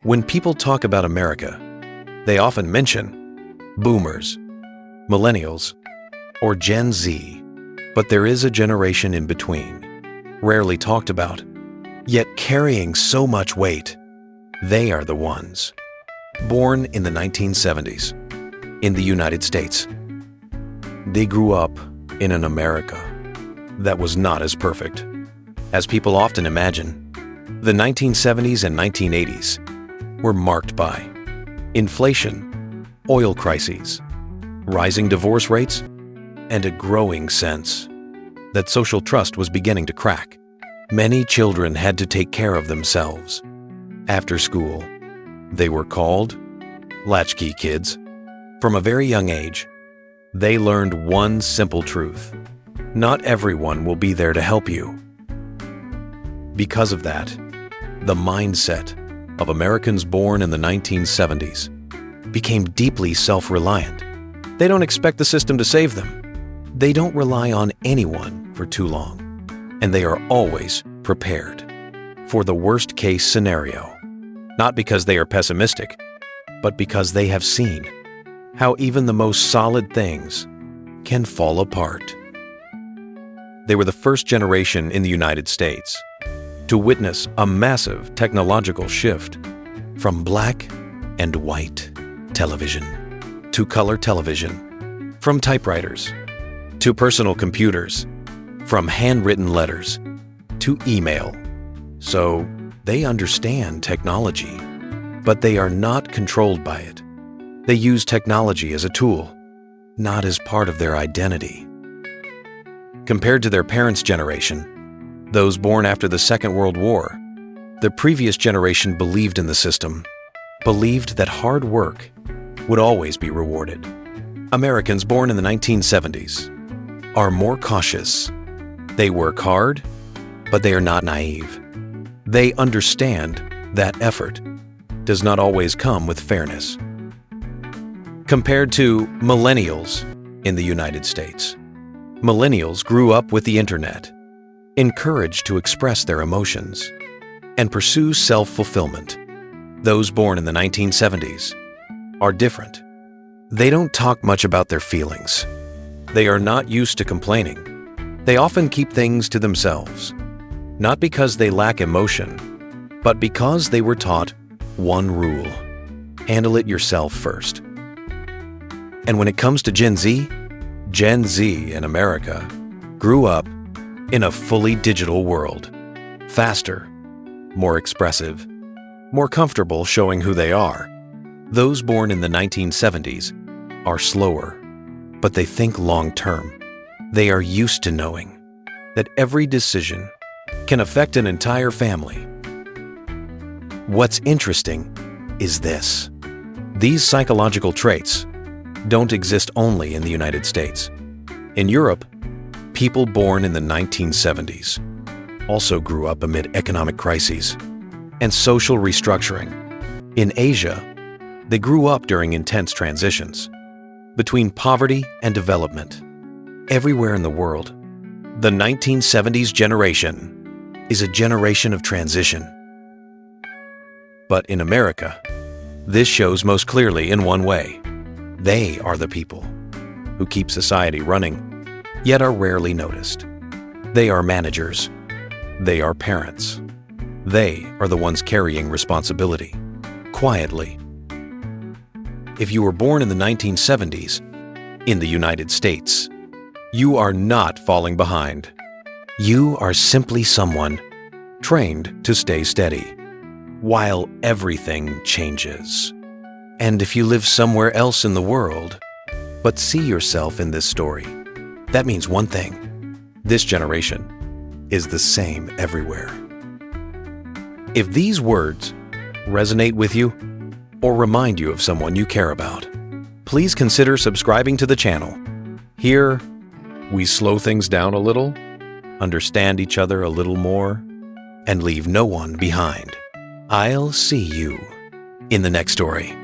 When people talk about America, they often mention Boomers, Millennials, or Gen Z, but there is a generation in between, rarely talked about, yet carrying so much weight. They are the ones born in the 1970s in the United States. They grew up in an America that was not as perfect as people often imagine. The 1970s and 1980s were marked by inflation, oil crises, rising divorce rates, and a growing sense that social trust was beginning to crack. Many children had to take care of themselves. After school, they were called latchkey kids. From a very young age, they learned one simple truth: not everyone will be there to help you. Because of that, the mindset of Americans born in the 1970s became deeply self-reliant. They don't expect the system to save them. They don't rely on anyone for too long, and they are always prepared for the worst-case scenario, not because they are pessimistic, but because they have seen how even the most solid things can fall apart. They were the first generation in the United States to witness a massive technological shift from black and white television to color television, from typewriters to personal computers, from handwritten letters to email. So they understand technology, but they are not controlled by it. They use technology as a tool, not as part of their identity. Compared to their parents' generation, those born after the Second World War, the previous generation believed in the system, believed that hard work would always be rewarded. Americans born in the 1970s are more cautious. They work hard, but they are not naive. They understand that effort does not always come with fairness. Compared to millennials in the United States, millennials grew up with the internet, encouraged to express their emotions and pursue self-fulfillment. Those born in the 1970s are different. They don't talk much about their feelings. They are not used to complaining. They often keep things to themselves, not because they lack emotion, but because they were taught one rule: handle it yourself first. And when it comes to Gen Z in America grew up in a fully digital world, faster, more expressive, more comfortable showing who they are. Those born in the 1970s are slower, but they think long-term. They are used to knowing that every decision can affect an entire family. What's interesting is this: these psychological traits don't exist only in the United States. In Europe, people born in the 1970s also grew up amid economic crises and social restructuring. In Asia, they grew up during intense transitions between poverty and development. Everywhere in the world, the 1970s generation is a generation of transition. But in America, this shows most clearly in one way: they are the people who keep society running, yet are rarely noticed. They are managers. They are parents. They are the ones carrying responsibility, quietly. If you were born in the 1970s in the United States, you are not falling behind. You are simply someone trained to stay steady while everything changes. And if you live somewhere else in the world, but see yourself in this story, that means one thing: this generation is the same everywhere. If these words resonate with you or remind you of someone you care about, please consider subscribing to the channel. Here, we slow things down a little, understand each other a little more, and leave no one behind. I'll see you in the next story.